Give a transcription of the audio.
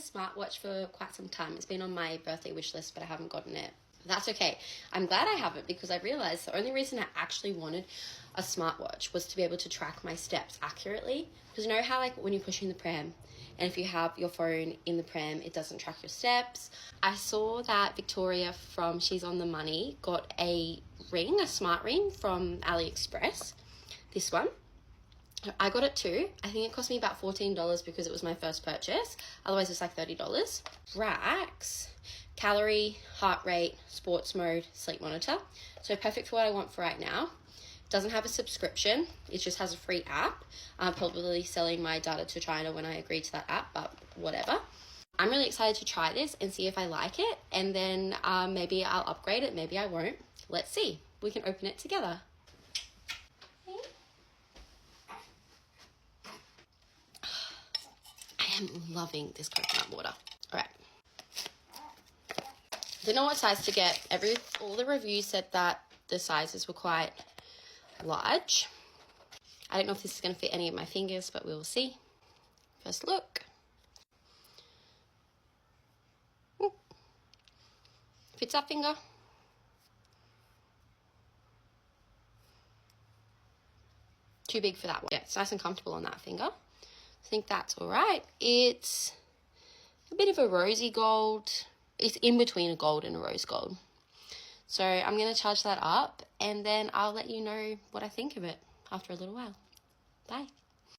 Smartwatch for quite some time. It's been on my birthday wish list, but I haven't gotten it. That's okay. I'm glad I haven't, because I realized the only reason I actually wanted a smartwatch was to be able to track my steps accurately. Because you know how like when you're pushing the pram and if you have your phone in the pram, it doesn't track your steps. I saw that Victoria from She's on the Money got a ring, a smart ring from AliExpress. This one. I got it too. I think it cost me about $14 because it was my first purchase. Otherwise, it's like $30. Racks, calorie, heart rate, sports mode, sleep monitor. So perfect for what I want for right now. Doesn't have a subscription. It just has a free app. I'm probably selling my data to China when I agree to that app, but whatever. I'm really excited to try this and see if I like it. And then maybe I'll upgrade it. Maybe I won't. Let's see. We can open it together. I'm loving this coconut water. All right. Didn't know what size to get. All the reviews said that the sizes were quite large. I don't know if this is going to fit any of my fingers, but we will see. First look. Ooh. Fits that finger. Too big for that one. Yeah, it's nice and comfortable on that finger. I think that's all right. It's a bit of a rosy gold. It's in between a gold and a rose gold. So I'm going to charge that up and then I'll let you know what I think of it after a little while. Bye.